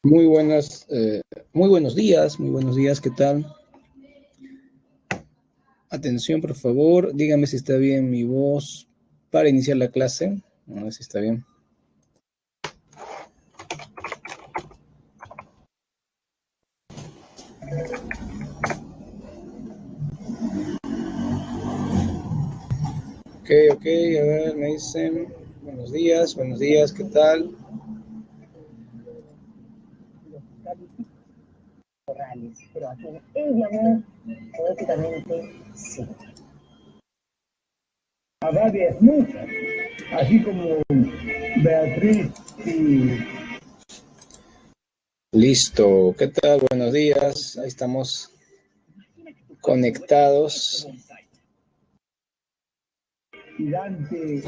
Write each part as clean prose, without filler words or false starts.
Muy buenas, muy buenos días, ¿qué tal? Atención, por favor, dígame si está bien mi voz para iniciar la clase. A ver si está bien. Ok, a ver, me dicen, buenos días, ¿qué tal? Pero a quien él llamó poéticamente sí. A varias musas, así como Beatriz y... Listo, ¿qué tal? Buenos días, ahí estamos conectados. Y Dante.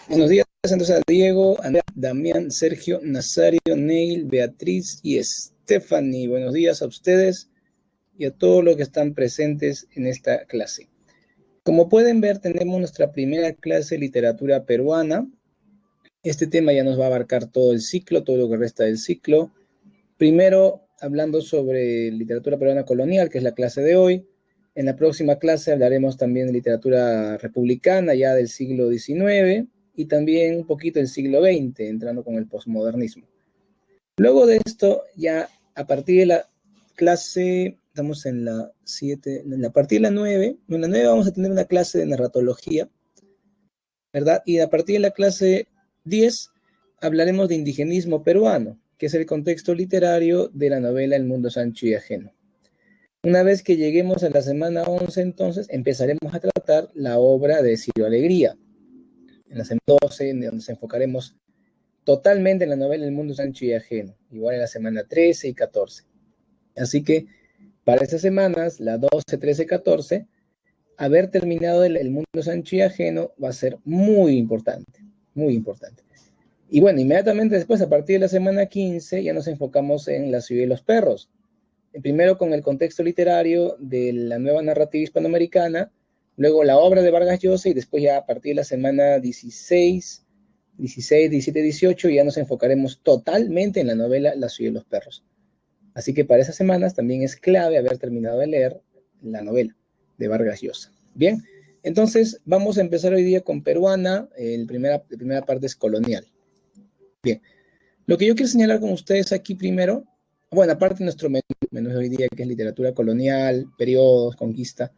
Buenos días, entonces a Diego, Andrea, Damián, Sergio, Nazario, Neil, Beatriz y Stephanie. Buenos días a ustedes y a todos los que están presentes en esta clase. Como pueden ver, tenemos nuestra primera clase de literatura peruana. Este tema ya nos va a abarcar todo el ciclo, todo lo que resta del ciclo. Primero, hablando sobre literatura peruana colonial, que es la clase de hoy. En la próxima clase hablaremos también de literatura republicana, ya del siglo XIX, y también un poquito del siglo XX, entrando con el posmodernismo. Luego de esto, ya a partir de la clase, estamos en la 7, a partir de la 9, en la 9 vamos a tener una clase de narratología, ¿verdad? Y a partir de la clase 10 hablaremos de indigenismo peruano, que es el contexto literario de la novela El mundo es ancho y ajeno. Una vez que lleguemos a la semana 11, entonces, empezaremos a tratar la obra de Ciro Alegría. En la semana 12, en donde nos enfocaremos totalmente en la novela El mundo es ancho y ajeno, igual en la semana 13 y 14. Así que para estas semanas, la 12, 13, 14, haber terminado el mundo es ancho y ajeno va a ser muy importante, muy importante. Y bueno, inmediatamente después, a partir de la semana 15, ya nos enfocamos en La ciudad y los perros. Primero con el contexto literario de la nueva narrativa hispanoamericana, luego la obra de Vargas Llosa y después ya a partir de la semana 16, 17, 18 ya nos enfocaremos totalmente en la novela La ciudad y los perros. Así que para esas semanas también es clave haber terminado de leer la novela de Vargas Llosa. Bien, entonces vamos a empezar hoy día con peruana. La primera parte es colonial. Bien, lo que yo quiero señalar con ustedes aquí primero, bueno, aparte de nuestro menú de hoy día, que es literatura colonial, periodos, conquista,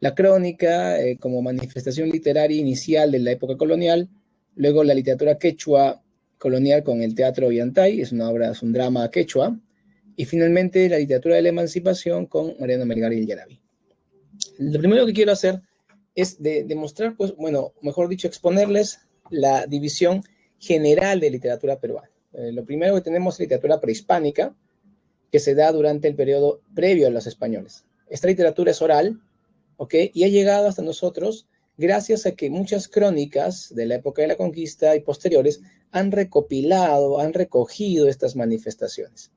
la crónica como manifestación literaria inicial de la época colonial, luego la literatura quechua colonial con el teatro Ollantay, es una obra, es un drama quechua, y finalmente la literatura de la emancipación con Mariano Melgar y el Yaraví. Lo primero que quiero hacer es demostrar, pues, bueno, mejor dicho, exponerles la división general de literatura peruana. Lo primero que tenemos es literatura prehispánica, que se da durante el periodo previo a los españoles. Esta literatura es oral, ¿ok? Y ha llegado hasta nosotros gracias a que muchas crónicas de la época de la conquista y posteriores han recopilado, han recogido estas manifestaciones.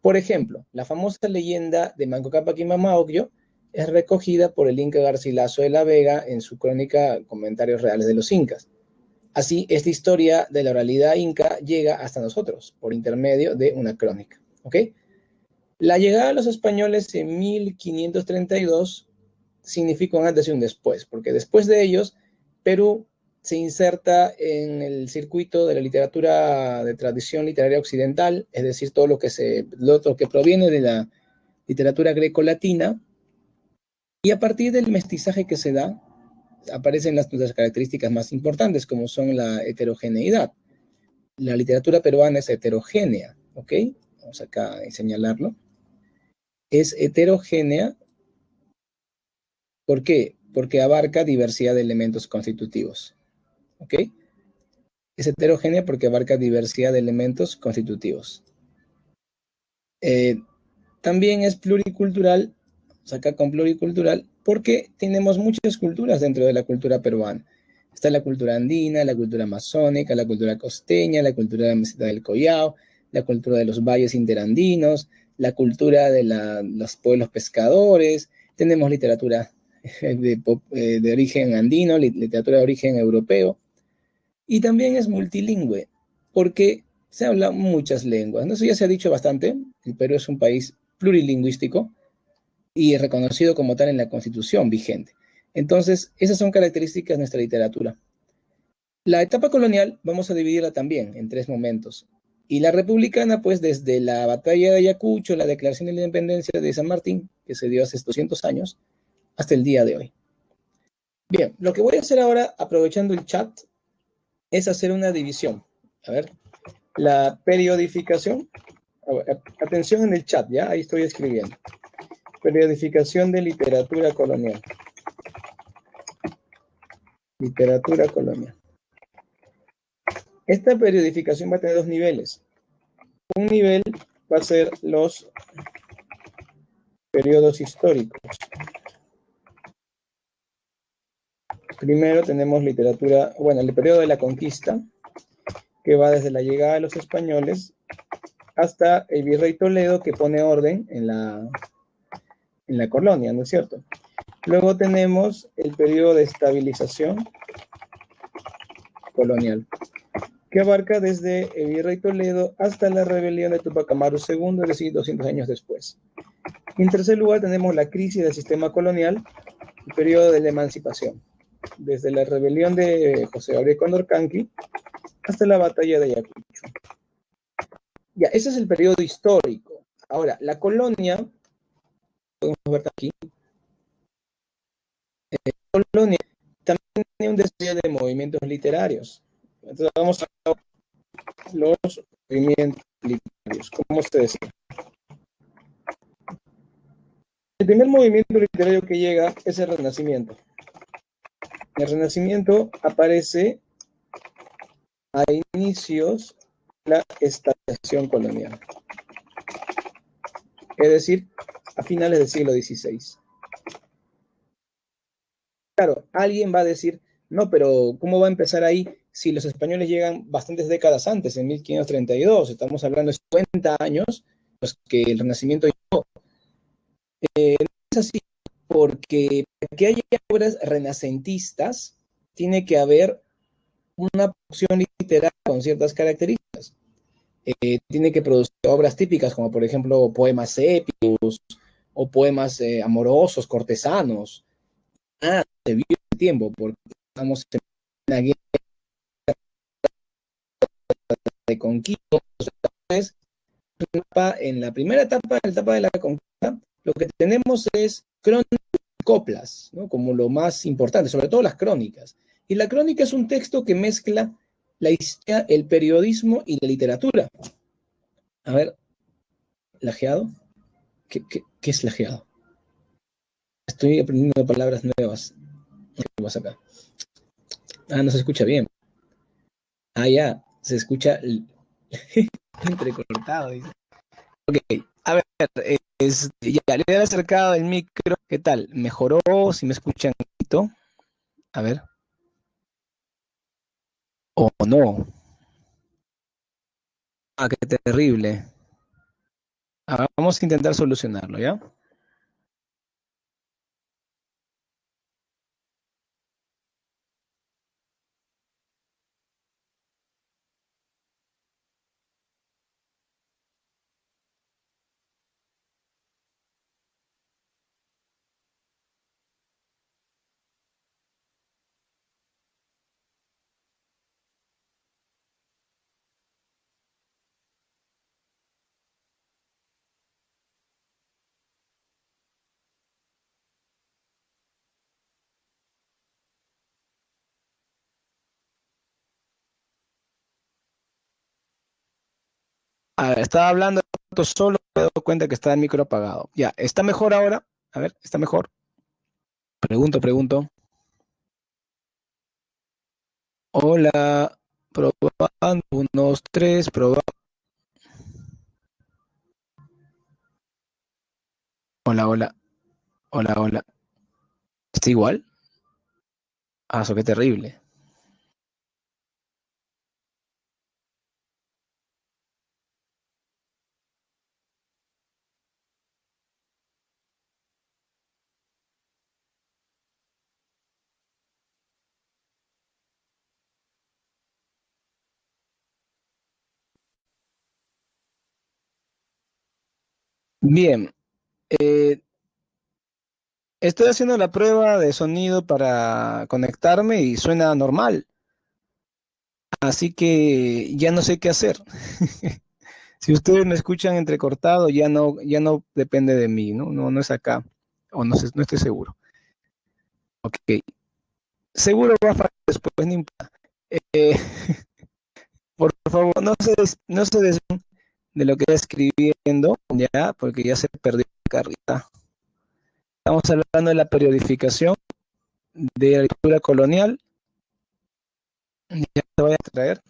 Por ejemplo, la famosa leyenda de Manco Cápac y Mamaocllo es recogida por el Inca Garcilaso de la Vega en su crónica Comentarios Reales de los Incas. Así, esta historia de la oralidad inca llega hasta nosotros por intermedio de una crónica. ¿Ok? La llegada de los españoles en 1532 significa un antes y un después, porque después de ellos, Perú se inserta en el circuito de la literatura de tradición literaria occidental, es decir, todo lo que proviene de la literatura grecolatina, y a partir del mestizaje que se da, aparecen las características más importantes, como son la heterogeneidad. La literatura peruana es heterogénea, ¿ok? Vamos acá a señalarlo. Es heterogénea, ¿por qué? Porque abarca diversidad de elementos constitutivos, ¿ok? Es heterogénea porque abarca diversidad de elementos constitutivos. Eh, También es pluricultural, acá con pluricultural, porque tenemos muchas culturas dentro de la cultura peruana. Está la cultura andina, la cultura amazónica, la cultura costeña, la cultura de la meseta del Collao, la cultura de los valles interandinos, la cultura de los pueblos pescadores, tenemos literatura de origen andino, literatura de origen europeo. Y también es multilingüe, porque se habla muchas lenguas. ¿No? Eso ya se ha dicho bastante. El Perú es un país plurilingüístico y reconocido como tal en la Constitución vigente. Entonces, esas son características de nuestra literatura. La etapa colonial vamos a dividirla también en tres momentos. Y la republicana, pues desde la batalla de Ayacucho, la declaración de la independencia de San Martín, que se dio hace 200 años, hasta el día de hoy. Bien, lo que voy a hacer ahora, aprovechando el chat, es hacer una división. A ver, la periodificación. Atención en el chat, ya, ahí estoy escribiendo. Periodificación de literatura colonial. Literatura colonial. Esta periodificación va a tener dos niveles. Un nivel va a ser los periodos históricos. Primero tenemos literatura, bueno, el periodo de la conquista, que va desde la llegada de los españoles hasta el virrey Toledo, que pone orden en la colonia, ¿no es cierto? Luego tenemos el periodo de estabilización colonial, que abarca desde el virrey Toledo hasta la rebelión de Tupac Amaru II, es decir, 200 años después. Y en tercer lugar tenemos la crisis del sistema colonial, el periodo de la emancipación, desde la rebelión de José Gabriel Condorcanqui hasta la batalla de Ayacucho. Ya, ese es el periodo histórico. Ahora, la colonia, podemos ver aquí, la colonia también tiene un desarrollo de movimientos literarios. Entonces vamos a ver los movimientos literarios, como se decía. El primer movimiento literario que llega es el Renacimiento. El Renacimiento aparece a inicios de la estabilización colonial, es decir, a finales del siglo XVI. Claro, alguien va a decir, no, pero ¿cómo va a empezar ahí si los españoles llegan bastantes décadas antes, en 1532? Estamos hablando de 50 años, pues que el Renacimiento llegó. No es así, porque para que haya obras renacentistas, tiene que haber una producción literaria con ciertas características. Tiene que producir obras típicas, como por ejemplo poemas épicos o poemas amorosos, cortesanos. Se vio el tiempo, porque estamos en una guerra de conquista. En la primera etapa, en la etapa de la conquista, lo que tenemos es crónicas y coplas, ¿no? Como lo más importante, sobre todo las crónicas. Y la crónica es un texto que mezcla la historia, el periodismo y la literatura. A ver, ¿lajeado? ¿Qué es lajeado? Estoy aprendiendo palabras nuevas. ¿Qué pasa acá? Ah, no se escucha bien. Ah, ya, se escucha entrecortado. Dice. Ok, a ver, ya le he acercado el micro. ¿Qué tal? ¿Mejoró? ¿Si me escuchan? A ver. ¿O no? Ah, qué terrible. Vamos a intentar solucionarlo, ¿ya? A ver, estaba hablando solo, me he dado cuenta que está el micro apagado. Ya, ¿está mejor ahora? A ver, ¿está mejor? Pregunto. Hola, probando, unos tres, probando. Hola. Hola. ¿Está igual? Ah, eso qué terrible. Bien, estoy haciendo la prueba de sonido para conectarme y suena normal, así que ya no sé qué hacer. Si ustedes me escuchan entrecortado, ya no depende de mí, ¿no? No es acá, o no sé, no estoy seguro. Ok, seguro va a fallar después, no importa. Eh, por favor, no se desvíen de lo que está escribiendo, ya, porque ya se perdió la carrera. Estamos hablando de la periodificación de la literatura colonial. Ya te voy a traer.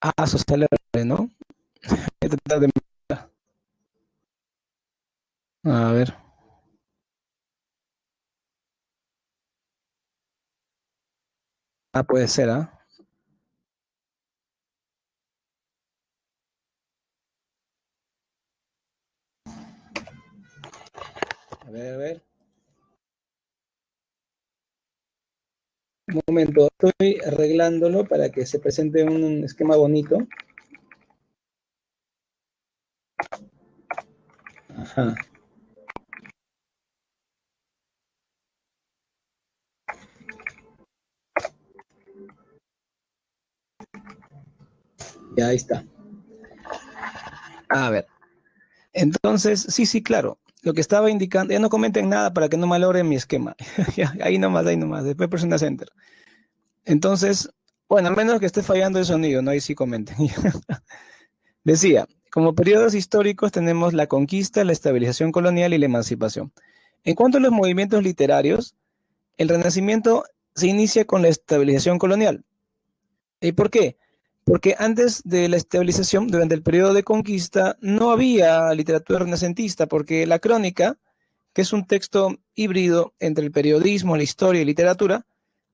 Ah, social, ¿no? Voy a tratar de... A ver. Ah, puede ser, ¿ah? A ver, a ver. Un momento, estoy arreglándolo para que se presente un esquema bonito. Ajá. Ya ahí está. A ver. Entonces, sí, claro. Lo que estaba indicando, ya no comenten nada para que no malogren mi esquema. Ahí nomás. Después presiona Enter. Entonces, bueno, a menos que esté fallando el sonido, ¿no? Ahí sí comenten. Decía, como periodos históricos tenemos la conquista, la estabilización colonial y la emancipación. En cuanto a los movimientos literarios, el Renacimiento se inicia con la estabilización colonial. ¿Y por qué? Porque antes de la estabilización, durante el periodo de conquista, no había literatura renacentista, porque la crónica, que es un texto híbrido entre el periodismo, la historia y literatura,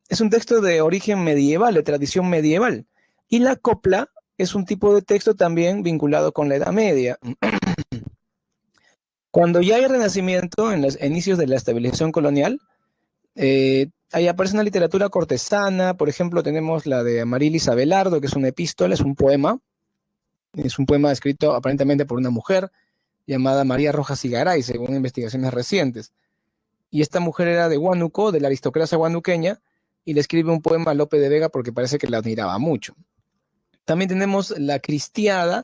es un texto de origen medieval, de tradición medieval. Y la copla es un tipo de texto también vinculado con la Edad Media. Cuando ya hay renacimiento, en los inicios de la estabilización colonial, ahí aparece una literatura cortesana. Por ejemplo, tenemos la de Amarilis Abelardo, que es una epístola, es un poema escrito aparentemente por una mujer llamada María Rojas Cigaray, según investigaciones recientes. Y esta mujer era de Huánuco, de la aristocracia huanuqueña, y le escribe un poema a Lope de Vega porque parece que la admiraba mucho. También tenemos La Cristiada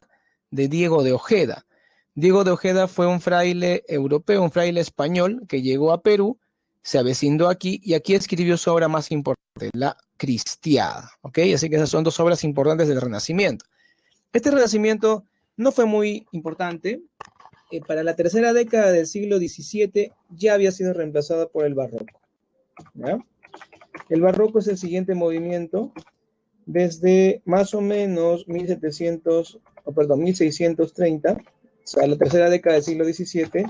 de Diego de Ojeda. Diego de Ojeda fue un fraile europeo, un fraile español que llegó a Perú, se avecindó aquí y aquí escribió su obra más importante, La Cristiada. ¿Ok? Así que esas son dos obras importantes del Renacimiento. Este Renacimiento no fue muy importante. Para la tercera década del siglo XVII ya había sido reemplazado por el Barroco. ¿Ya? El Barroco es el siguiente movimiento desde más o menos 1630, o sea, la tercera década del siglo XVII,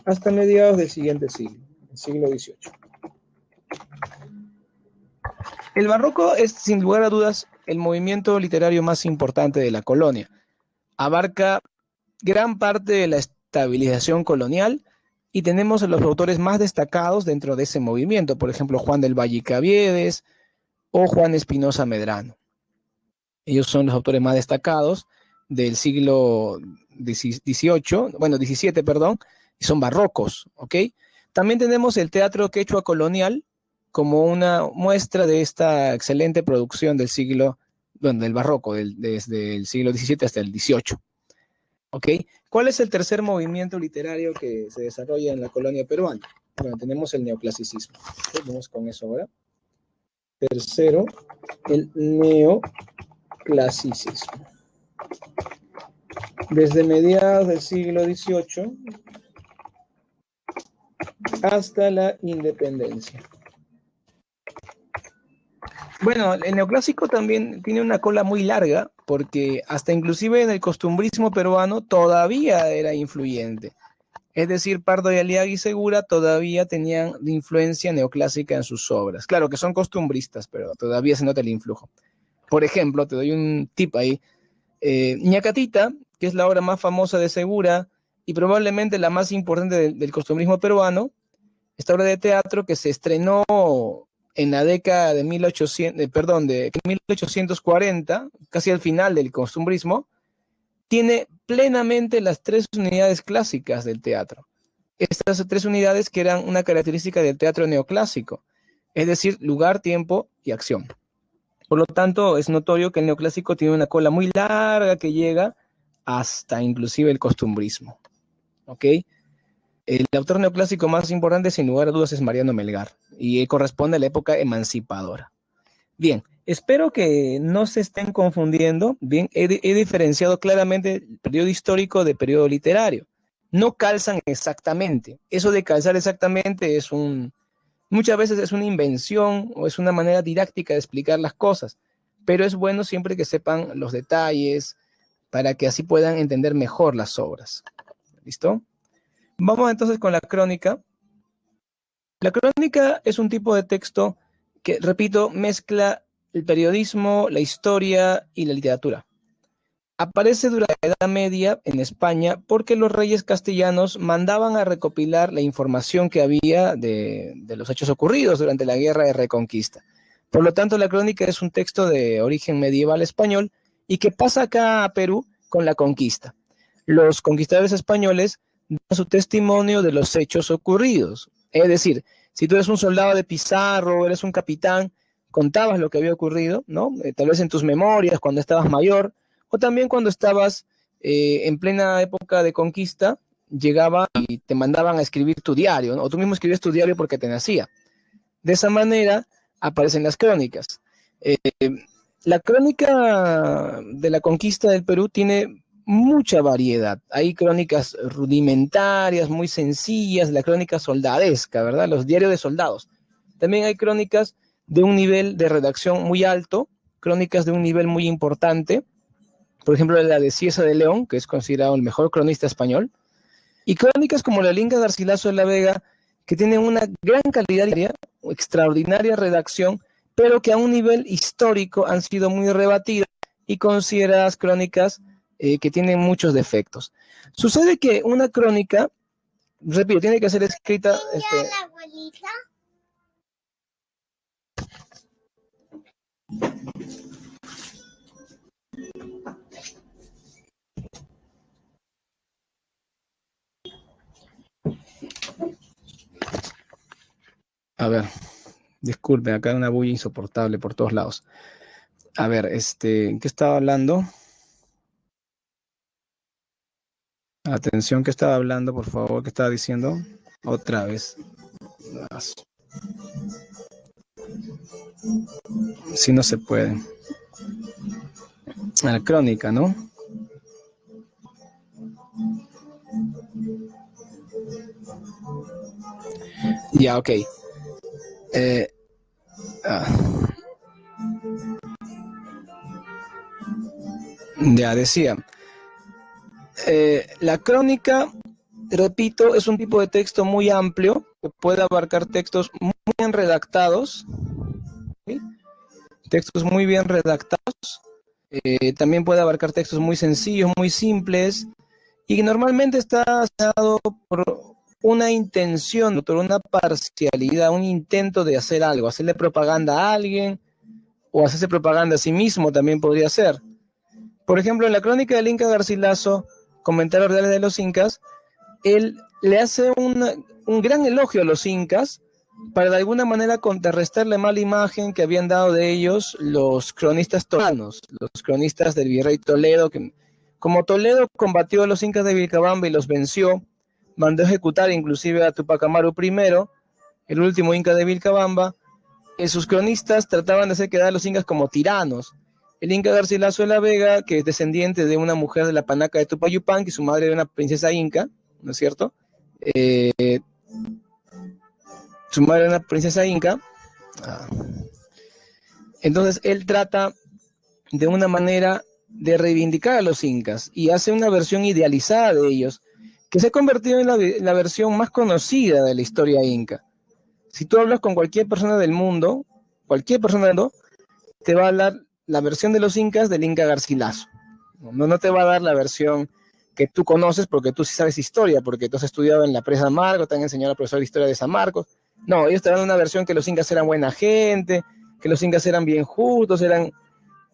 hasta mediados del siguiente siglo, el siglo XVIII. El barroco es, sin lugar a dudas, el movimiento literario más importante de la colonia. Abarca gran parte de la estabilización colonial y tenemos a los autores más destacados dentro de ese movimiento, por ejemplo, Juan del Valle Caviedes o Juan Espinosa Medrano. Ellos son los autores más destacados del siglo XVIII, bueno, XVII, perdón, y son barrocos, ¿ok? También tenemos el teatro quechua colonial como una muestra de esta excelente producción del siglo, bueno, del barroco, desde el siglo XVII hasta el XVIII, ¿ok? ¿Cuál es el tercer movimiento literario que se desarrolla en la colonia peruana? Bueno, tenemos el neoclasicismo. Vamos con eso ahora. Tercero, el neoclasicismo. Desde mediados del siglo XVIII hasta la independencia. Bueno, el neoclásico también tiene una cola muy larga, porque hasta inclusive en el costumbrismo peruano todavía era influyente. Es decir, Pardo y Aliaga y Segura todavía tenían influencia neoclásica en sus obras. Claro que son costumbristas, pero todavía se nota el influjo. Por ejemplo, te doy un tip ahí. Ñacatita, que es la obra más famosa de Segura y probablemente la más importante del costumbrismo peruano, esta obra de teatro que se estrenó en la década de 1840, casi al final del costumbrismo, tiene plenamente las 3 unidades clásicas del teatro. Estas 3 unidades que eran una característica del teatro neoclásico, es decir, lugar, tiempo y acción. Por lo tanto, es notorio que el neoclásico tiene una cola muy larga que llega hasta inclusive el costumbrismo. ¿Ok? El autor neoclásico más importante, sin lugar a dudas, es Mariano Melgar, y corresponde a la época emancipadora. Bien, espero que no se estén confundiendo. Bien, he diferenciado claramente el periodo histórico de periodo literario. No calzan exactamente. Eso de calzar exactamente muchas veces es una invención o es una manera didáctica de explicar las cosas, pero es bueno siempre que sepan los detalles para que así puedan entender mejor las obras. ¿Listo? Vamos entonces con la crónica. La crónica es un tipo de texto que, repito, mezcla el periodismo, la historia y la literatura. Aparece durante la Edad Media en España porque los reyes castellanos mandaban a recopilar la información que había de los hechos ocurridos durante la Guerra de Reconquista. Por lo tanto, la crónica es un texto de origen medieval español y que pasa acá a Perú con la conquista. Los conquistadores españoles dan su testimonio de los hechos ocurridos. Es decir, si tú eres un soldado de Pizarro, eres un capitán, contabas lo que había ocurrido, ¿no? Tal vez en tus memorias, cuando estabas mayor, o también cuando estabas en plena época de conquista, llegaban y te mandaban a escribir tu diario, ¿no? O tú mismo escribías tu diario porque te nacía. De esa manera aparecen las crónicas. La crónica de la conquista del Perú tiene mucha variedad. Hay crónicas rudimentarias, muy sencillas, la crónica soldadesca, ¿verdad? Los diarios de soldados. También hay crónicas de un nivel de redacción muy alto, crónicas de un nivel muy importante, por ejemplo, la de Cieza de León, que es considerado el mejor cronista español, y crónicas como la Inca Garcilaso de la Vega, que tienen una gran calidad, extraordinaria redacción, pero que a un nivel histórico han sido muy rebatidas y consideradas crónicas que tienen muchos defectos. Sucede que una crónica, repito, tiene que ser escrita... la abuelita? A ver, disculpen, acá hay una bulla insoportable por todos lados. A ver, ¿qué estaba hablando? Atención, ¿qué estaba hablando, por favor? ¿Qué estaba diciendo? Otra vez. Si no se puede. La crónica, ¿no? Ya, ok. Ya decía. La crónica, repito, es un tipo de texto muy amplio que puede abarcar textos muy bien redactados, ¿sí? Textos muy bien redactados. También puede abarcar textos muy sencillos, muy simples, y normalmente está dado por una intención, por una parcialidad, un intento de hacer algo, hacerle propaganda a alguien o hacerse propaganda a sí mismo también podría ser. Por ejemplo, en la crónica del Inca Garcilaso, Comentarios Reales de los Incas, él le hace un gran elogio a los incas para de alguna manera contrarrestar la mala imagen que habían dado de ellos los cronistas toledanos, los cronistas del virrey Toledo, que como Toledo combatió a los incas de Vilcabamba y los venció, mandó ejecutar inclusive a Tupac Amaru I, el último inca de Vilcabamba. Sus cronistas trataban de hacer quedar a los incas como tiranos. El Inca Garcilaso de la Vega, que es descendiente de una mujer de la panaca de Tupayupanqui, su madre era una princesa inca, ¿no es cierto? Su madre era una princesa inca. Entonces él trata de una manera de reivindicar a los incas y hace una versión idealizada de ellos, que se ha convertido en la versión más conocida de la historia inca. Si tú hablas con cualquier persona del mundo, te va a hablar la versión de los incas del Inca Garcilaso. No te va a dar la versión que tú conoces porque tú sí sabes historia, porque tú has estudiado en la Presa San Marcos, te han enseñado al profesor de historia de San Marcos. No, ellos te dan una versión que los incas eran buena gente, que los incas eran bien justos, eran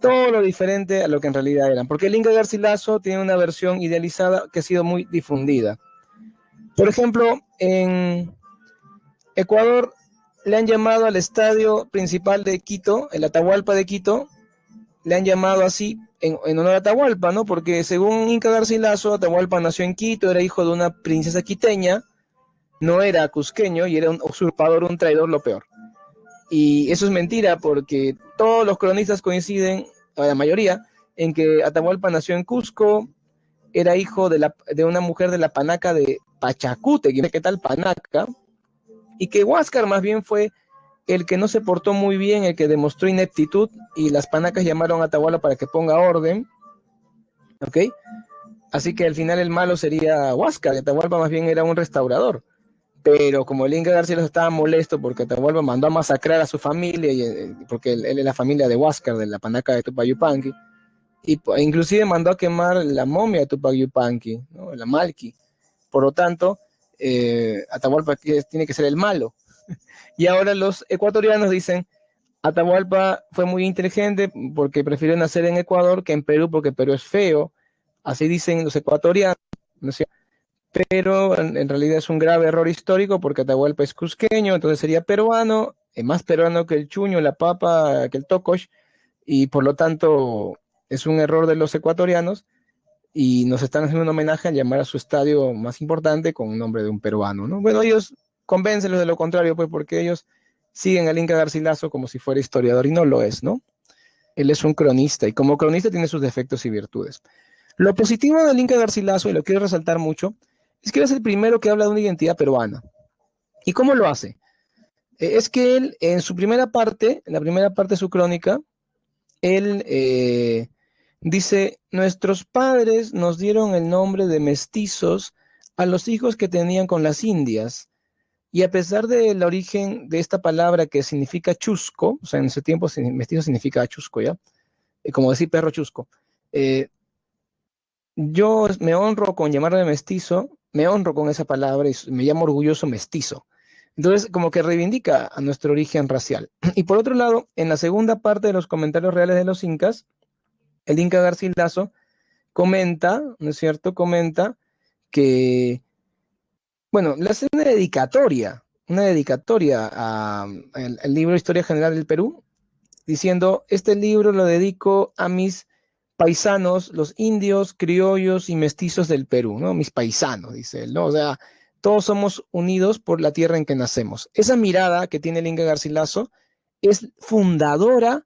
todo lo diferente a lo que en realidad eran, porque el Inca Garcilaso tiene una versión idealizada que ha sido muy difundida. Por ejemplo, en Ecuador le han llamado al estadio principal de Quito, el Atahualpa de Quito, le han llamado así en honor a Atahualpa, ¿no? Porque según Inca Garcilaso, Atahualpa nació en Quito, era hijo de una princesa quiteña, no era cusqueño y era un usurpador, un traidor, lo peor. Y eso es mentira porque todos los cronistas coinciden, la mayoría, en que Atahualpa nació en Cusco, era hijo de una mujer de la panaca de Pachacute, ¿qué tal panaca? Y que Huáscar más bien fue el que no se portó muy bien, el que demostró ineptitud, y las panacas llamaron a Atahualpa para que ponga orden, ¿ok? Así que al final el malo sería Huáscar, Atahualpa más bien era un restaurador. Pero como el Inca Garcilaso estaba molesto porque Atahualpa mandó a masacrar a su familia, porque él es la familia de Huáscar, de la panaca de Tupac Yupanqui, y inclusive mandó a quemar la momia de Tupac Yupanqui, ¿no? La Malqui. Por lo tanto, Atahualpa tiene que ser el malo. Y ahora los ecuatorianos dicen, Atahualpa fue muy inteligente porque prefirió nacer en Ecuador que en Perú porque Perú es feo. Así dicen los ecuatorianos, ¿no es cierto? Pero en realidad es un grave error histórico porque Atahualpa es cusqueño, entonces sería peruano, más peruano que el chuño, la papa, que el tocosh, y por lo tanto es un error de los ecuatorianos y nos están haciendo un homenaje al llamar a su estadio más importante con un nombre de un peruano, ¿no? Bueno, ellos convéncelos de lo contrario, pues porque ellos siguen al Inca Garcilaso como si fuera historiador y no lo es, ¿no? Él es un cronista y como cronista tiene sus defectos y virtudes. Lo positivo del Inca Garcilaso, y lo quiero resaltar mucho, es que él es el primero que habla de una identidad peruana. ¿Y cómo lo hace? Es que él, en su primera parte, en la primera parte de su crónica, él dice, nuestros padres nos dieron el nombre de mestizos a los hijos que tenían con las indias. Y a pesar del origen de esta palabra que significa chusco, o sea, en ese tiempo mestizo significa chusco, ¿ya? Como decir perro chusco. Eh, yo me honro con llamarme mestizo, me honro con esa palabra y me llamo orgulloso mestizo. Entonces, como que reivindica a nuestro origen racial. Y por otro lado, en la segunda parte de los comentarios reales de los incas, el Inca Garcilaso comenta, ¿no es cierto? Comenta que, bueno, le hace una dedicatoria al libro Historia General del Perú, diciendo, este libro lo dedico a mis paisanos, los indios, criollos y mestizos del Perú, ¿no? Mis paisanos, dice él, ¿no? O sea, todos somos unidos por la tierra en que nacemos. Esa mirada que tiene el Inca Garcilaso es fundadora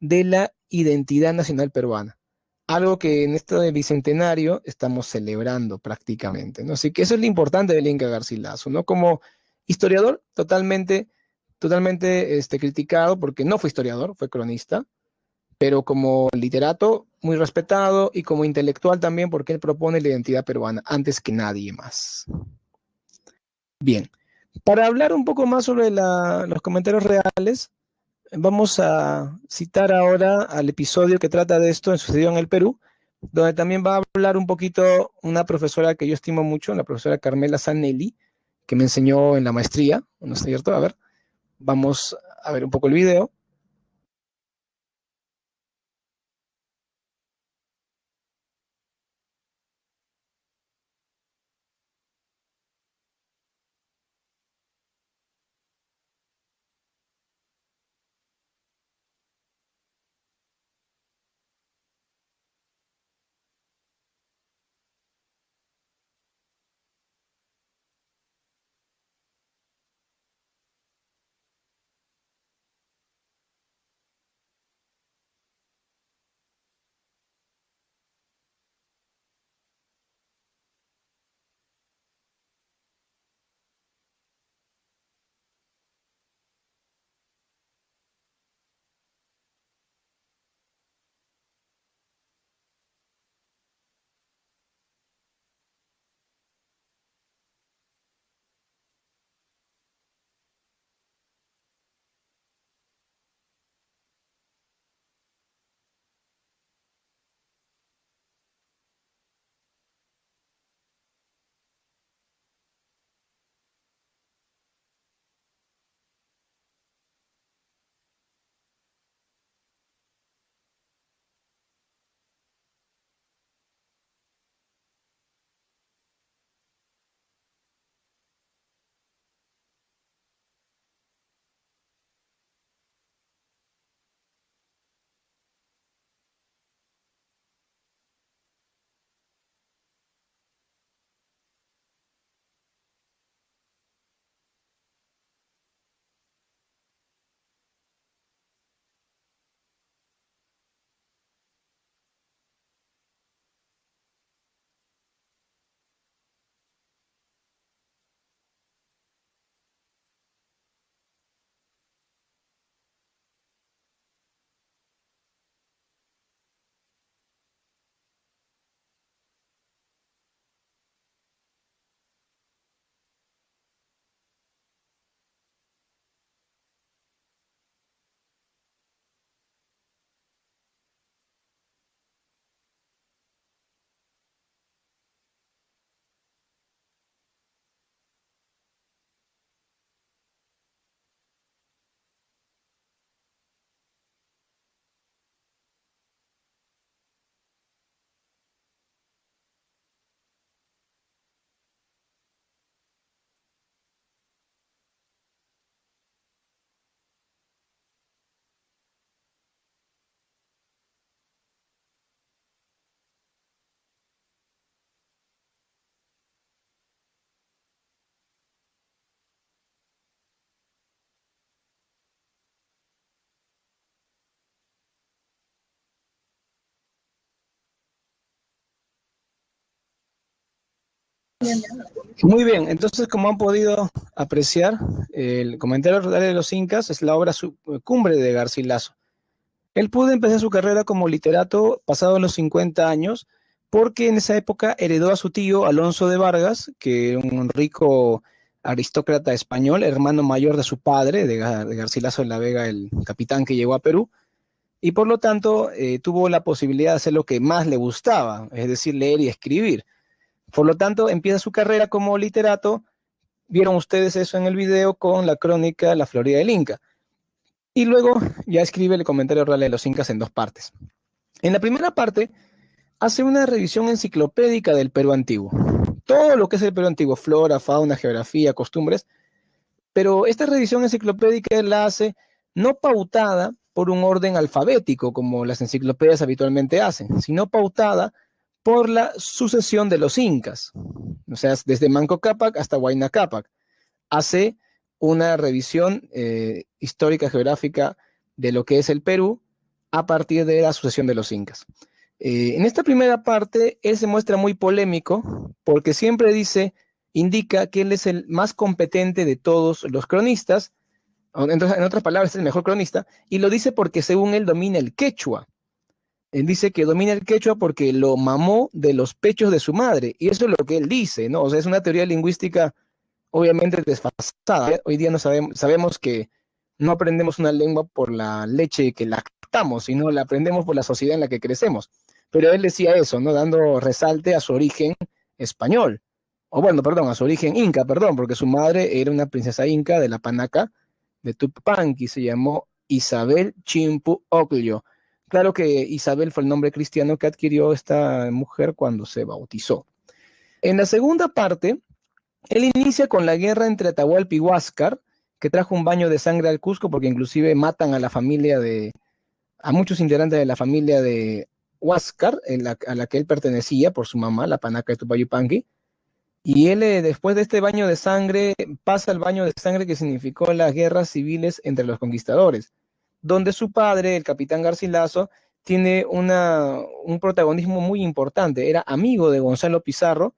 de la identidad nacional peruana. Algo que en este bicentenario estamos celebrando prácticamente, ¿no? Así que eso es lo importante del Inca Garcilaso, ¿no? Como historiador, totalmente criticado porque no fue historiador, fue cronista, pero como literato, muy respetado y como intelectual también porque él propone la identidad peruana antes que nadie más. Bien, para hablar un poco más sobre los comentarios reales, vamos a citar ahora al episodio que trata de esto, sucedió en el Perú, donde también va a hablar un poquito una profesora que yo estimo mucho, la profesora Carmela Zanelli, que me enseñó en la maestría, ¿no es cierto? A ver, vamos a ver un poco el video. Muy bien, entonces como han podido apreciar, el comentario rural de los incas es la obra cumbre de Garcilaso. Él pudo empezar su carrera como literato pasado los 50 años, porque en esa época heredó a su tío Alonso de Vargas, que era un rico aristócrata español, hermano mayor de su padre, de Garcilaso de la Vega, el capitán que llegó a Perú, y por lo tanto tuvo la posibilidad de hacer lo que más le gustaba, es decir, leer y escribir. Por lo tanto, empieza su carrera como literato. Vieron ustedes eso en el video con la crónica La Florida del Inca. Y luego ya escribe el comentario real de los incas en dos partes. En la primera parte hace una revisión enciclopédica del Perú antiguo. Todo lo que es el Perú antiguo, flora, fauna, geografía, costumbres. Pero esta revisión enciclopédica la hace no pautada por un orden alfabético, como las enciclopedias habitualmente hacen, sino pautada por la sucesión de los incas. O sea, desde Manco Cápac hasta Huayna Cápac. Hace una revisión histórica geográfica de lo que es el Perú a partir de la sucesión de los incas. En esta primera parte, él se muestra muy polémico porque siempre indica que él es el más competente de todos los cronistas, entonces, en otras palabras, es el mejor cronista, y lo dice porque según él domina el quechua. Él dice que domina el quechua porque lo mamó de los pechos de su madre, y eso es lo que él dice, ¿no? O sea, es una teoría lingüística obviamente desfasada. Hoy día no sabemos que no aprendemos una lengua por la leche que lactamos, sino la aprendemos por la sociedad en la que crecemos. Pero él decía eso, ¿no? Dando resalte a su origen español. O bueno, perdón, a su origen inca, perdón, porque su madre era una princesa inca de la Panaca, de Tupanqui, se llamó Isabel Chimpu Ocllo. Claro que Isabel fue el nombre cristiano que adquirió esta mujer cuando se bautizó. En la segunda parte, él inicia con la guerra entre Atahualpa y Huáscar, que trajo un baño de sangre al Cusco, porque inclusive matan a a muchos integrantes de la familia de Huáscar, a la que él pertenecía por su mamá, la Panaca de Tupayupanqui. Y él, después de este baño de sangre, pasa al baño de sangre que significó las guerras civiles entre los conquistadores, donde su padre, el capitán Garcilaso, tiene un protagonismo muy importante. Era amigo de Gonzalo Pizarro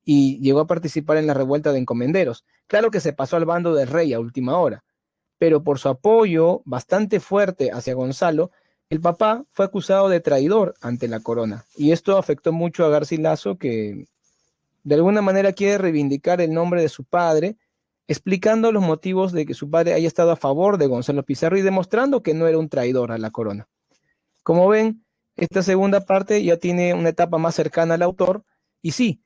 y llegó a participar en la revuelta de encomenderos. Claro que se pasó al bando del rey a última hora, pero por su apoyo bastante fuerte hacia Gonzalo, el papá fue acusado de traidor ante la corona. Y esto afectó mucho a Garcilaso, que de alguna manera quiere reivindicar el nombre de su padre, explicando los motivos de que su padre haya estado a favor de Gonzalo Pizarro y demostrando que no era un traidor a la corona. Como ven, esta segunda parte ya tiene una etapa más cercana al autor, y sí,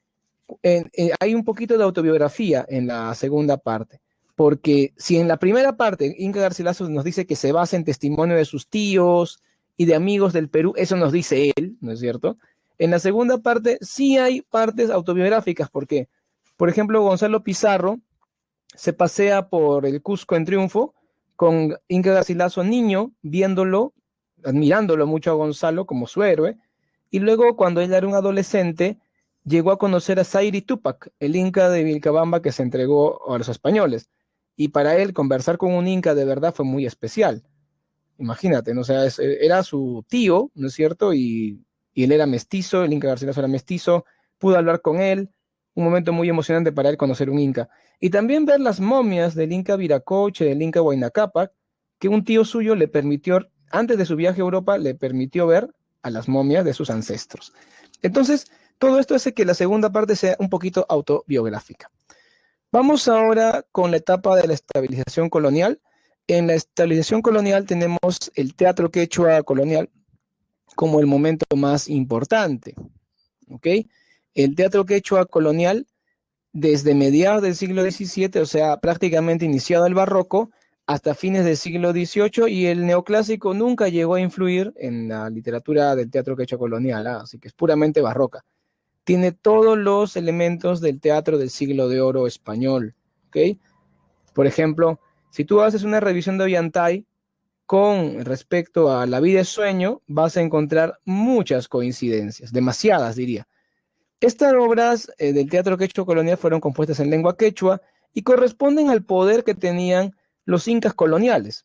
hay un poquito de autobiografía en la segunda parte, porque si en la primera parte Inca Garcilaso nos dice que se basa en testimonio de sus tíos y de amigos del Perú, eso nos dice él, ¿no es cierto? En la segunda parte sí hay partes autobiográficas, porque, por ejemplo, Gonzalo Pizarro se pasea por el Cusco en triunfo con Inca Garcilaso niño, viéndolo, admirándolo mucho a Gonzalo como su héroe, y luego cuando él era un adolescente, llegó a conocer a Zairi Tupac, el inca de Vilcabamba que se entregó a los españoles. Y para él conversar con un inca de verdad fue muy especial. Imagínate, ¿no? O sea, era su tío, ¿no es cierto? Y él era mestizo, el inca Garcilaso era mestizo, pudo hablar con él, un momento muy emocionante para él conocer un inca. Y también ver las momias del inca Viracocha, del inca Huayna Cápac, que un tío suyo le permitió, antes de su viaje a Europa, le permitió ver a las momias de sus ancestros. Entonces, todo esto hace que la segunda parte sea un poquito autobiográfica. Vamos ahora con la etapa de la estabilización colonial. En la estabilización colonial tenemos el teatro quechua colonial como el momento más importante. ¿Ok? El teatro quechua colonial, desde mediados del siglo XVII, o sea, prácticamente iniciado el barroco, hasta fines del siglo XVIII, y el neoclásico nunca llegó a influir en la literatura del teatro quechua colonial, así que es puramente barroca. Tiene todos los elementos del teatro del siglo de oro español, ¿ok? Por ejemplo, si tú haces una revisión de Ollantay con respecto a La vida es sueño, vas a encontrar muchas coincidencias, demasiadas diría. Estas obras del teatro quechua colonial fueron compuestas en lengua quechua y corresponden al poder que tenían los incas coloniales.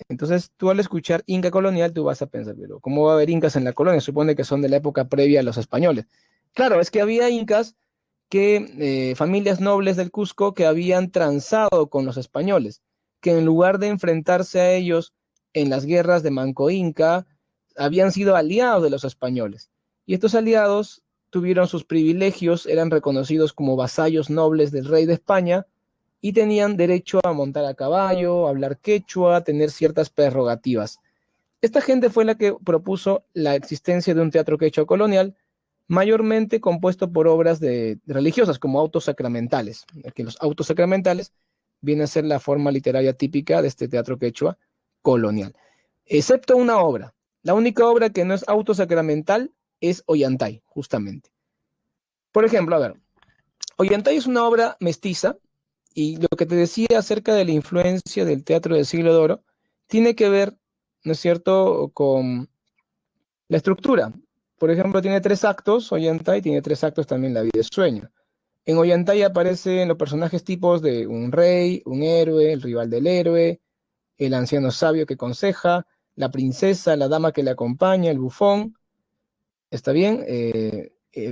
Entonces, tú al escuchar Inca colonial, tú vas a pensar, pero ¿cómo va a haber incas en la colonia? Supone que son de la época previa a los españoles. Claro, es que había incas que familias nobles del Cusco que habían transado con los españoles, que en lugar de enfrentarse a ellos en las guerras de Manco Inca, habían sido aliados de los españoles. Y estos aliados tuvieron sus privilegios, eran reconocidos como vasallos nobles del rey de España y tenían derecho a montar a caballo, a hablar quechua, a tener ciertas prerrogativas. Esta gente fue la que propuso la existencia de un teatro quechua colonial, mayormente compuesto por obras religiosas como autos sacramentales, que los autos sacramentales viene a ser la forma literaria típica de este teatro quechua colonial, excepto una obra. La única obra que no es autosacramental es Ollantay, justamente. Por ejemplo, a ver, Ollantay es una obra mestiza y lo que te decía acerca de la influencia del teatro del siglo de oro tiene que ver, ¿no es cierto?, con la estructura. Por ejemplo, tiene 3 actos, Ollantay, tiene 3 actos también La vida es sueño. En Ollantay aparecen los personajes tipos de un rey, un héroe, el rival del héroe, el anciano sabio que aconseja, la princesa, la dama que le acompaña, el bufón. ¿Está bien?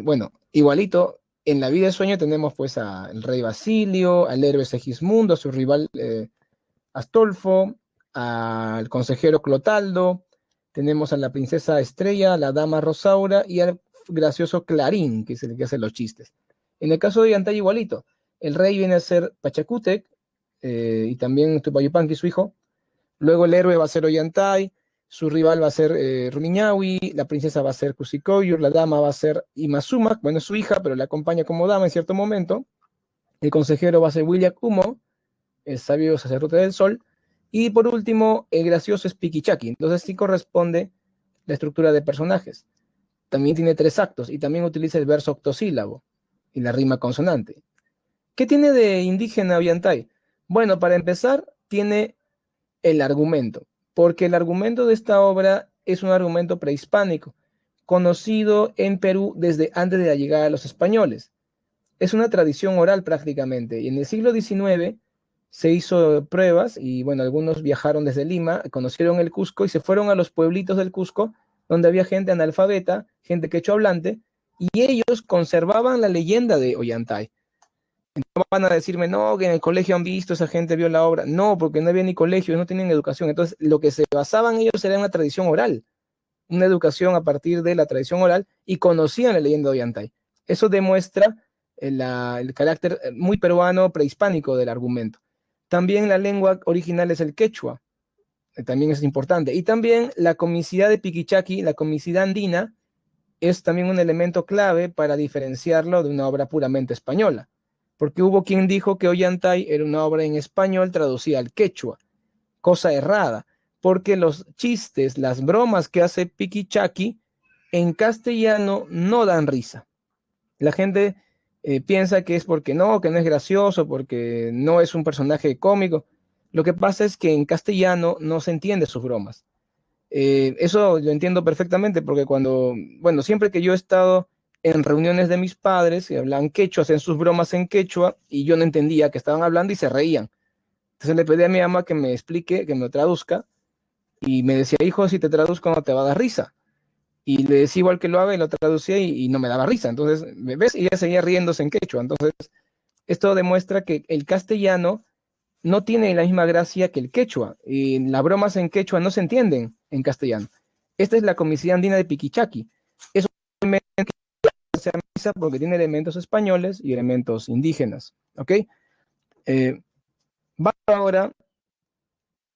Bueno, igualito, en La vida de sueño tenemos pues al rey Basilio, al héroe Segismundo, a su rival Astolfo, al consejero Clotaldo, tenemos a la princesa Estrella, a la dama Rosaura y al gracioso Clarín, que es el que hace los chistes. En el caso de Yantay igualito, el rey viene a ser Pachacútec y también Tupayupanqui, su hijo. Luego el héroe va a ser Ollantay, su rival va a ser Rumiñahui, la princesa va a ser Cusicóyur, la dama va a ser Imazuma, bueno, es su hija, pero la acompaña como dama en cierto momento. El consejero va a ser William Humo, el sabio sacerdote del sol. Y por último, el gracioso es Piquichaki. Entonces sí corresponde la estructura de personajes. También tiene 3 actos y también utiliza el verso octosílabo y la rima consonante. ¿Qué tiene de indígena Ollantay? Bueno, para empezar, tiene el argumento, porque el argumento de esta obra es un argumento prehispánico, conocido en Perú desde antes de la llegada de los españoles. Es una tradición oral prácticamente, y en el siglo XIX se hizo pruebas y bueno, algunos viajaron desde Lima, conocieron el Cusco y se fueron a los pueblitos del Cusco, donde había gente analfabeta, gente quechua hablante, y ellos conservaban la leyenda de Ollantay. No van a decirme, no, que en el colegio han visto, esa gente vio la obra. No, porque no había ni colegio, no tienen educación. Entonces, lo que se basaban ellos era en la tradición oral, una educación a partir de la tradición oral y conocían la leyenda de Ollantay. Eso demuestra el carácter muy peruano, prehispánico del argumento. También la lengua original es el quechua, también es importante. Y también la comicidad de Piquichaki, la comicidad andina, es también un elemento clave para diferenciarlo de una obra puramente española, porque hubo quien dijo que Ollantay era una obra en español traducida al quechua, cosa errada, porque los chistes, las bromas que hace Piquichaki en castellano no dan risa. La gente piensa que es porque no, que no es gracioso, porque no es un personaje cómico. Lo que pasa es que en castellano no se entiende sus bromas. Eso lo entiendo perfectamente porque bueno, siempre que yo he estado en reuniones de mis padres y hablan quechua, hacen sus bromas en quechua y yo no entendía que estaban hablando y se reían. Entonces le pedí a mi mamá que me explique, que me lo traduzca y me decía, hijo, si te traduzco no te va a dar risa. Y le decía igual que lo haga y lo traducía y no me daba risa. Entonces, ¿ves? Y ella seguía riéndose en quechua. Entonces, esto demuestra que el castellano no tiene la misma gracia que el quechua. Y las bromas en quechua no se entienden en castellano. Esta es la comicidad andina de Piquichaki. Es un elemento que se analiza porque tiene elementos españoles y elementos indígenas. ¿Ok? Vamos ahora,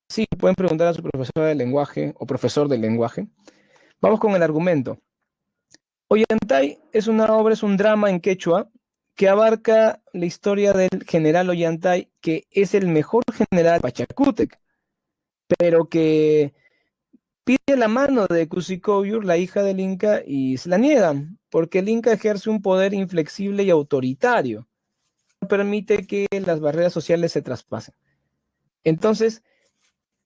sí, pueden preguntar a su profesor de lenguaje o profesor del lenguaje. Vamos con el argumento. Ollantay es una obra, es un drama en quechua que abarca la historia del general Ollantay, que es el mejor general de Pachacútec, pero que pide la mano de Cusicóyur, la hija del Inca, y se la niegan, porque el Inca ejerce un poder inflexible y autoritario. No permite que las barreras sociales se traspasen. Entonces,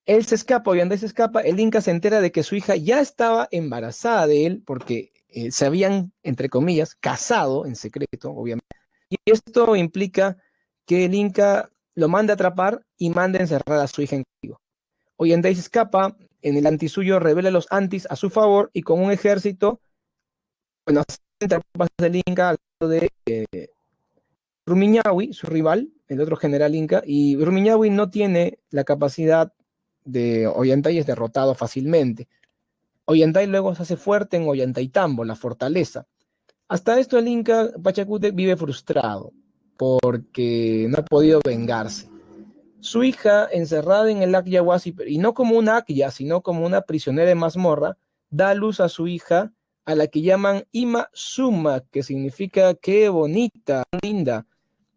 él se escapa, Ollantay se escapa, el Inca se entera de que su hija ya estaba embarazada de él, porque se habían, entre comillas, casado en secreto, obviamente. Y esto implica que el Inca lo manda a atrapar y manda a encerrar a su hija en cautivo. Ollantay se escapa, en el antisuyo revela los antis a su favor y con un ejército, bueno, tropas del Inca al lado de Rumiñahui, su rival, el otro general inca, y Rumiñahui no tiene la capacidad de Ollantay, es derrotado fácilmente. Ollantay luego se hace fuerte en Ollantaytambo, la fortaleza. Hasta esto el inca Pachacútec vive frustrado porque no ha podido vengarse. Su hija, encerrada en el Acya Huasi, y no como una Acya, sino como una prisionera de mazmorra, da a luz a su hija, a la que llaman Ima Suma, que significa qué bonita, linda.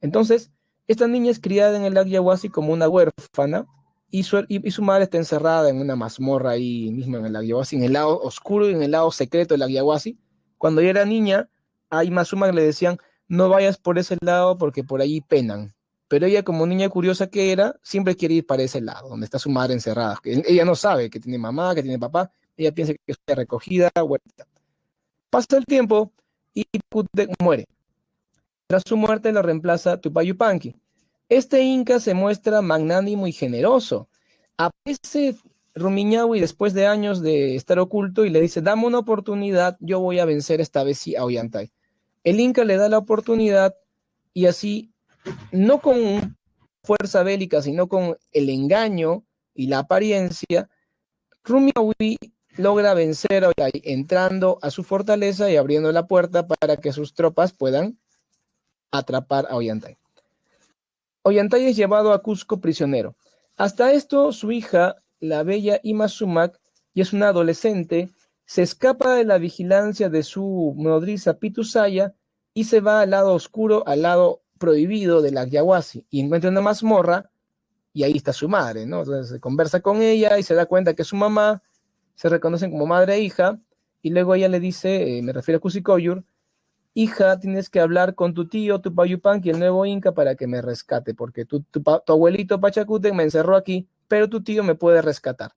Entonces, esta niña es criada en el Acya Huasi como una huérfana, y su madre está encerrada en una mazmorra ahí mismo en el Acya Huasi, en el lado oscuro y en el lado secreto del Acya Huasi. Cuando ella era niña, a Ima Suma le decían, no vayas por ese lado porque por allí penan. Pero ella, como niña curiosa que era, siempre quiere ir para ese lado, donde está su madre encerrada. Ella no sabe que tiene mamá, que tiene papá, ella piensa que está recogida, huerta. Pasa el tiempo y Putec muere. Tras su muerte lo reemplaza Tupayupanqui. Este inca se muestra magnánimo y generoso. Aparece Rumiñahui después de años de estar oculto y le dice, dame una oportunidad, yo voy a vencer esta vez sí a Ollantay. El inca le da la oportunidad y así, no con fuerza bélica, sino con el engaño y la apariencia, Rumiahui logra vencer a Ollantay entrando a su fortaleza y abriendo la puerta para que sus tropas puedan atrapar a Ollantay. Ollantay es llevado a Cusco prisionero. Hasta esto, su hija, la bella Ima Sumac, y es una adolescente, se escapa de la vigilancia de su nodriza Pitusaya y se va al lado oscuro, al lado prohibido de la Yahuasi, y encuentra una mazmorra, y ahí está su madre, ¿no? Entonces se conversa con ella y se da cuenta que es su mamá, se reconocen como madre e hija, y luego ella le dice, me refiero a Kusikoyur, hija, tienes que hablar con tu tío, tu Payupanqui, el nuevo Inca, para que me rescate, porque tu abuelito Pachacútec me encerró aquí, pero tu tío me puede rescatar.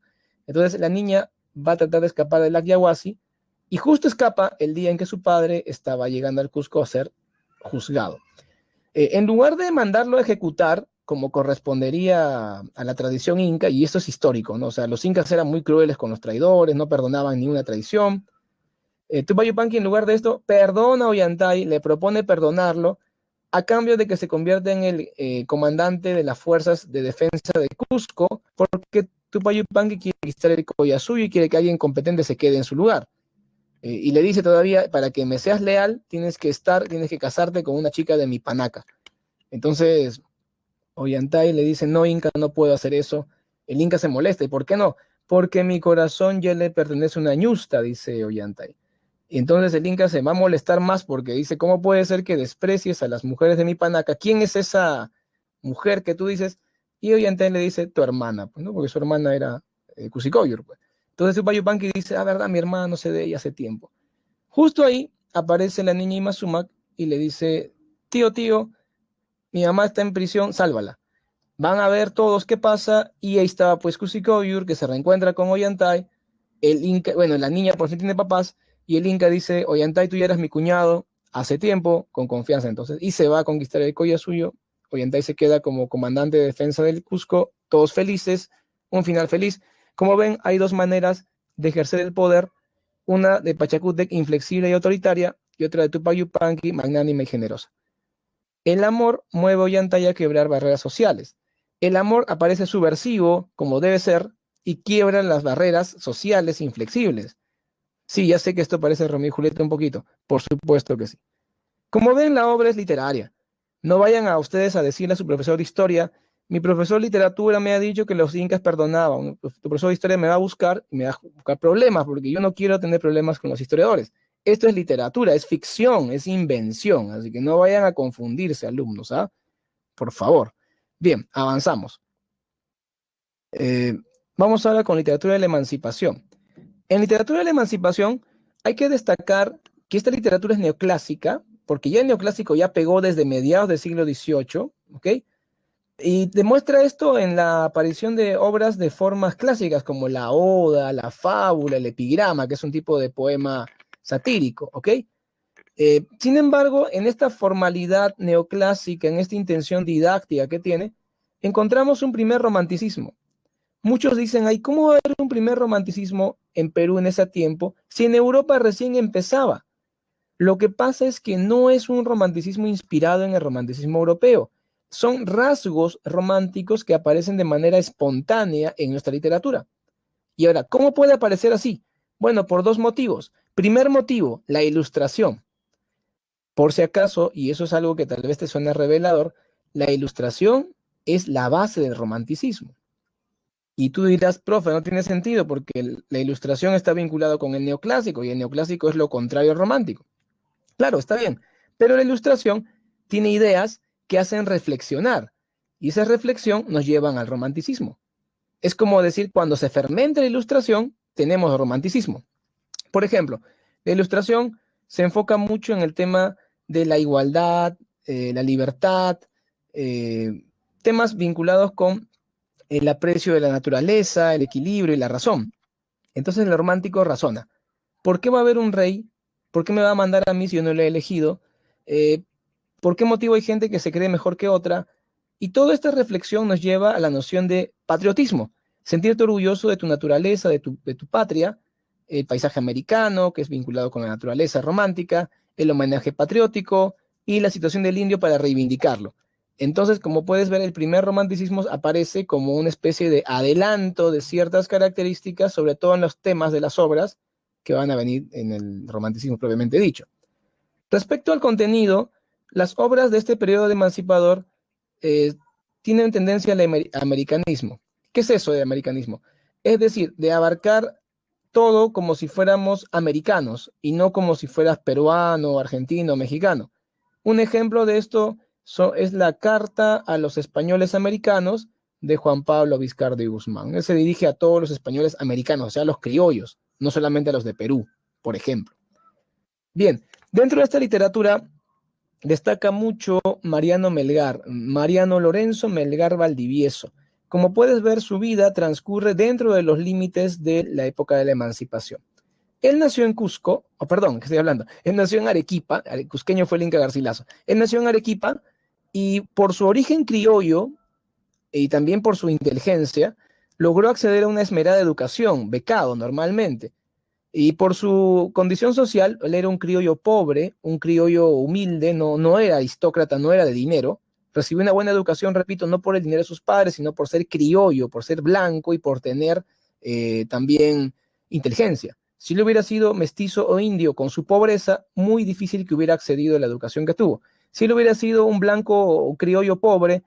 Entonces la niña va a tratar de escapar del Acyahuasi, y justo escapa el día en que su padre estaba llegando al Cusco a ser juzgado. En lugar de mandarlo a ejecutar, como correspondería a la tradición inca, y esto es histórico, ¿no? O sea, los incas eran muy crueles con los traidores, no perdonaban ninguna traición. Tupayupanqui, en lugar de esto, perdona a Ollantay, le propone perdonarlo, a cambio de que se convierta en el comandante de las fuerzas de defensa de Cusco, porque Tupayupanqui quiere conquistar el Collasuyo y quiere que alguien competente se quede en su lugar. Y le dice todavía, para que me seas leal, tienes que casarte con una chica de mi panaca. Entonces, Ollantay le dice, no, Inca, no puedo hacer eso. El Inca se molesta, ¿y por qué no? Porque mi corazón ya le pertenece a una ñusta, dice Ollantay. Y entonces el Inca se va a molestar más porque dice, ¿cómo puede ser que desprecies a las mujeres de mi panaca? ¿Quién es esa mujer que tú dices? Y Ollantay le dice, tu hermana, pues, ¿no? Porque su hermana era Kusikoyor, pues. Entonces Tupayupanqui dice, ah, verdad, mi hermana no sé de ella hace tiempo. Justo ahí aparece la niña Ima Sumac y le dice, tío, mi mamá está en prisión, sálvala. Van a ver todos qué pasa, y ahí estaba pues Kusikoyor, que se reencuentra con Ollantay, el Inca, bueno, la niña por fin tiene papás, y el Inca dice, Ollantay, tú ya eras mi cuñado hace tiempo, con confianza entonces, y se va a conquistar el Collasuyo. Ollantay se queda como comandante de defensa del Cusco, todos felices, un final feliz. Como ven, hay dos maneras de ejercer el poder, una de Pachacútec, inflexible y autoritaria, y otra de Tupayupanqui, magnánima y generosa. El amor mueve a Ollantay a quebrar barreras sociales. El amor aparece subversivo, como debe ser, y quiebra las barreras sociales inflexibles. Sí, ya sé que esto parece Romeo y Julieta un poquito, por supuesto que sí. Como ven, la obra es literaria. No vayan a ustedes a decirle a su profesor de historia, mi profesor de literatura me ha dicho que los incas perdonaban, tu profesor de historia me va a buscar y me va a buscar problemas, porque yo no quiero tener problemas con los historiadores. Esto es literatura, es ficción, es invención, así que no vayan a confundirse, alumnos, ¿ah? Por favor. Bien, avanzamos. Eh, Vamos ahora con literatura de la emancipación. En literatura de la emancipación hay que destacar que esta literatura es neoclásica, porque ya el neoclásico ya pegó desde mediados del siglo XVIII, ¿ok? Y demuestra esto en la aparición de obras de formas clásicas como la oda, la fábula, el epigrama, que es un tipo de poema satírico, ¿ok? Sin embargo, en esta formalidad neoclásica, en esta intención didáctica que tiene, encontramos un primer romanticismo. Muchos dicen, ay, ¿cómo va a haber un primer romanticismo en Perú en ese tiempo si en Europa recién empezaba? Lo que pasa es que no es un romanticismo inspirado en el romanticismo europeo. Son rasgos románticos que aparecen de manera espontánea en nuestra literatura. Y ahora, ¿cómo puede aparecer así? Bueno, por dos motivos. Primer motivo, la ilustración. Por si acaso, y eso es algo que tal vez te suene revelador, la ilustración es la base del romanticismo. Y tú dirás, profe, no tiene sentido porque la ilustración está vinculada con el neoclásico y el neoclásico es lo contrario al romántico. Claro, está bien, pero la ilustración tiene ideas que hacen reflexionar y esa reflexión nos llevan al romanticismo. Es como decir, cuando se fermenta la ilustración, tenemos romanticismo. Por ejemplo, la ilustración se enfoca mucho en el tema de la igualdad, la libertad, temas vinculados con el aprecio de la naturaleza, el equilibrio y la razón. Entonces el romántico razona, ¿por qué va a haber un rey? ¿Por qué me va a mandar a mí si yo no lo he elegido? Eh, ¿Por qué motivo hay gente que se cree mejor que otra? Y toda esta reflexión nos lleva a la noción de patriotismo, sentirte orgulloso de tu naturaleza, de tu patria, el paisaje americano, que es vinculado con la naturaleza romántica, el homenaje patriótico y la situación del indio para reivindicarlo. Entonces, como puedes ver, el primer romanticismo aparece como una especie de adelanto de ciertas características, sobre todo en los temas de las obras que van a venir en el romanticismo propiamente dicho. Respecto al contenido, las obras de este periodo de emancipador eh, tienen tendencia al americanismo. ¿Qué es eso de americanismo? Es decir, de abarcar todo como si fuéramos americanos y no como si fueras peruano, argentino, mexicano. Un ejemplo de esto es la carta a los españoles americanos de Juan Pablo Vizcarra y Guzmán. Él se dirige a todos los españoles americanos, o sea, a los criollos, no solamente a los de Perú, por ejemplo. Bien, dentro de esta literatura destaca mucho Mariano Melgar, Mariano Lorenzo Melgar Valdivieso. Como puedes ver, su vida transcurre dentro de los límites de la época de la emancipación. Él nació en Cusco, perdón, ¿qué estoy hablando? Él nació en Arequipa, el cusqueño fue el Inca Garcilaso. Él nació en Arequipa y por su origen criollo y también por su inteligencia, logró acceder a una esmerada educación, becado normalmente. Y por su condición social, él era un criollo pobre, un criollo humilde, no era aristócrata, no era de dinero. Recibió una buena educación, repito, no por el dinero de sus padres, sino por ser criollo, por ser blanco y por tener también inteligencia. Si él hubiera sido mestizo o indio con su pobreza, muy difícil que hubiera accedido a la educación que tuvo. Si él hubiera sido un blanco o criollo pobre,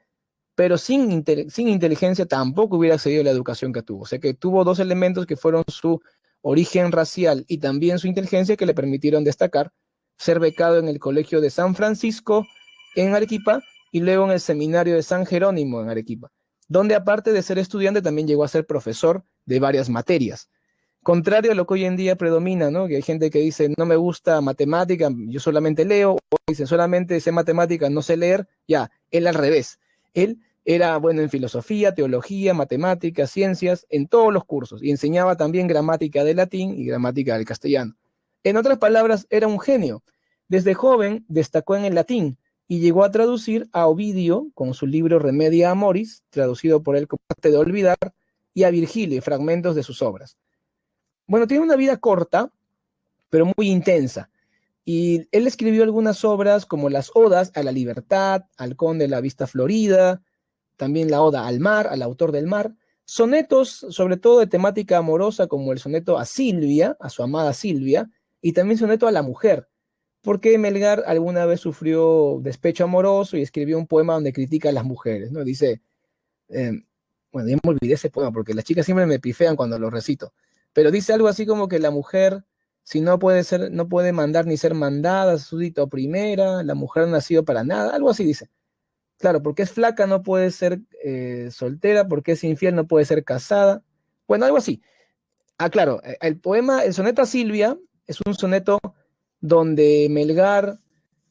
pero sin inteligencia, tampoco hubiera accedido a la educación que tuvo. O sea que tuvo dos elementos que fueron su origen racial y también su inteligencia que le permitieron destacar, ser becado en el Colegio de San Francisco en Arequipa y luego en el Seminario de San Jerónimo en Arequipa, donde aparte de ser estudiante también llegó a ser profesor de varias materias. Contrario a lo que hoy en día predomina, ¿no? Que hay gente que dice, no me gusta matemática, yo solamente leo, o dice, solamente sé matemática, no sé leer, ya, él al revés. Él era bueno en filosofía, teología, matemáticas, ciencias, en todos los cursos, y enseñaba también gramática de latín y gramática del castellano. En otras palabras, era un genio. Desde joven destacó en el latín y llegó a traducir a Ovidio con su libro Remedia Amoris, traducido por él como Arte de Olvidar, y a Virgilio, fragmentos de sus obras. Bueno, tiene una vida corta, pero muy intensa. Y él escribió algunas obras como las Odas a la Libertad, al Conde de la Vista Florida, también la Oda al Mar, al autor del mar, sonetos sobre todo de temática amorosa como el soneto a Silvia, a su amada Silvia, y también soneto a la mujer, porque Melgar alguna vez sufrió despecho amoroso y escribió un poema donde critica a las mujeres, ¿no? Dice, eh, bueno, ya me olvidé ese poema porque las chicas siempre me pifean cuando lo recito, pero dice algo así como que la mujer, si no puede ser, no puede mandar ni ser mandada, súbdita o primera, la mujer no ha nacido para nada, algo así dice. Claro, porque es flaca no puede ser soltera, porque es infiel no puede ser casada. Bueno, algo así. Ah, claro, el poema, el soneto a Silvia, es un soneto donde Melgar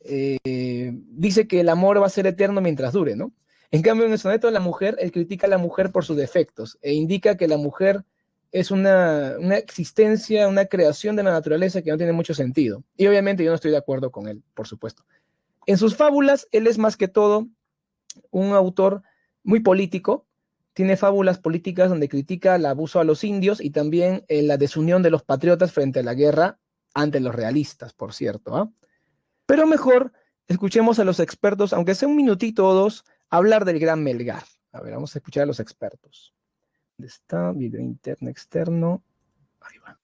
dice que el amor va a ser eterno mientras dure, ¿no? En cambio, en el soneto de la mujer, él critica a la mujer por sus defectos e indica que la mujer es una existencia, una creación de la naturaleza que no tiene mucho sentido. Y obviamente yo no estoy de acuerdo con él, por supuesto. En sus fábulas, él es más que todo un autor muy político, tiene fábulas políticas donde critica el abuso a los indios y también la desunión de los patriotas frente a la guerra ante los realistas, por cierto. ¿eh? Pero mejor escuchemos a los expertos, aunque sea un minutito o dos, hablar del gran Melgar. A ver, vamos a escuchar a los expertos. ¿Dónde está? Video interno, externo. Ahí va.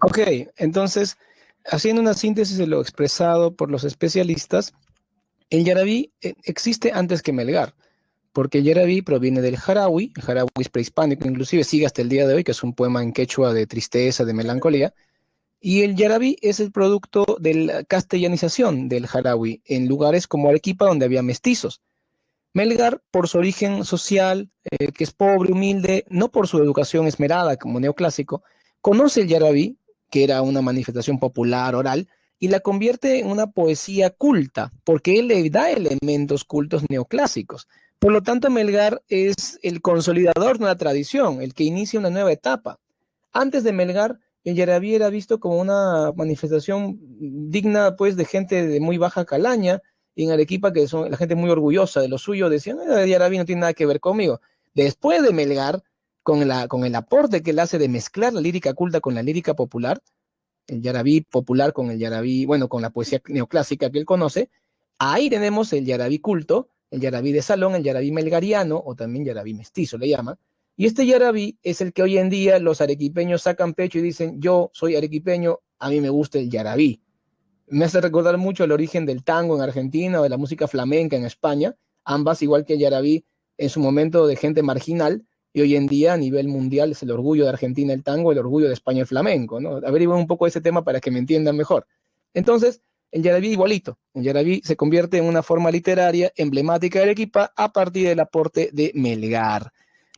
Ok, entonces, haciendo una síntesis de lo expresado por los especialistas, el yarabí existe antes que Melgar, porque el yarabí proviene del el jarawi es prehispánico, inclusive sigue hasta el día de hoy, que es un poema en quechua de tristeza, de melancolía, y el yarabí es el producto de la castellanización del jarawi en lugares como Arequipa, donde había mestizos. Melgar, por su origen social, que es pobre, humilde, no por su educación esmerada como neoclásico, conoce el yarabí, que era una manifestación popular oral, y la convierte en una poesía culta, porque él le da elementos cultos neoclásicos. Por lo tanto, Melgar es el consolidador de una tradición, el que inicia una nueva etapa. Antes de Melgar, el yarabí era visto como una manifestación digna, pues, de gente de muy baja calaña, y en Arequipa, que son la gente muy orgullosa de lo suyo, decían, Yarabí no tiene nada que ver conmigo. Después de Melgar, con el aporte que él hace de mezclar la lírica culta con la lírica popular, el Yarabí popular con el Yarabí, bueno, con la poesía neoclásica que él conoce, ahí tenemos el Yarabí culto, el Yarabí de salón, el Yarabí melgariano, o también Yarabí mestizo le llaman, y este Yarabí es el que hoy en día los arequipeños sacan pecho y dicen, yo soy arequipeño, a mí me gusta el Yarabí. Me hace recordar mucho el origen del tango en Argentina o de la música flamenca en España, ambas igual que el yarabí en su momento de gente marginal, y hoy en día a nivel mundial es el orgullo de Argentina el tango, el orgullo de España el flamenco, ¿no? Averigüen un poco ese tema para que me entiendan mejor. Entonces, el yarabí igualito, el yarabí se convierte en una forma literaria emblemática de Arequipa a partir del aporte de Melgar.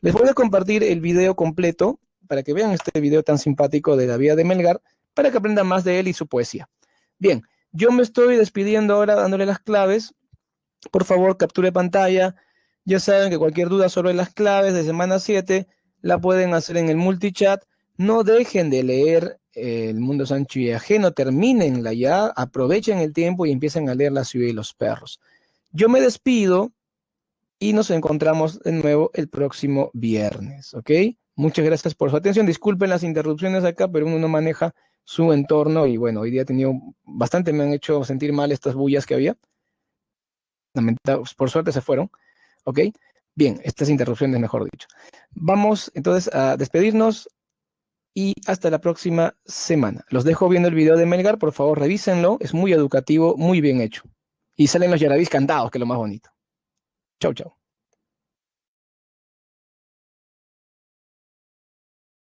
Les voy a compartir el video completo para que vean este video tan simpático de la vida de Melgar, para que aprendan más de él y su poesía. Bien, yo me estoy despidiendo ahora dándole las claves. Por favor, capture pantalla. Ya saben que cualquier duda sobre las claves de semana 7 la pueden hacer en el multichat. No dejen de leer El Mundo Sancho y Ajeno, termínenla ya, aprovechen el tiempo y empiecen a leer La Ciudad y los Perros. Yo me despido y nos encontramos de nuevo el próximo viernes, ¿ok? Muchas gracias por su atención. Disculpen las interrupciones acá, pero uno no maneja su entorno y bueno, hoy día he tenido bastante, me han hecho sentir mal estas bullas que había. Por suerte se fueron, ¿ok? Bien, estas interrupciones, mejor dicho. Vamos entonces a despedirnos y hasta la próxima semana. Los dejo viendo el video de Melgar, por favor revísenlo, es muy educativo, muy bien hecho. Y salen los yarabís cantados, que es lo más bonito. Chau, chau.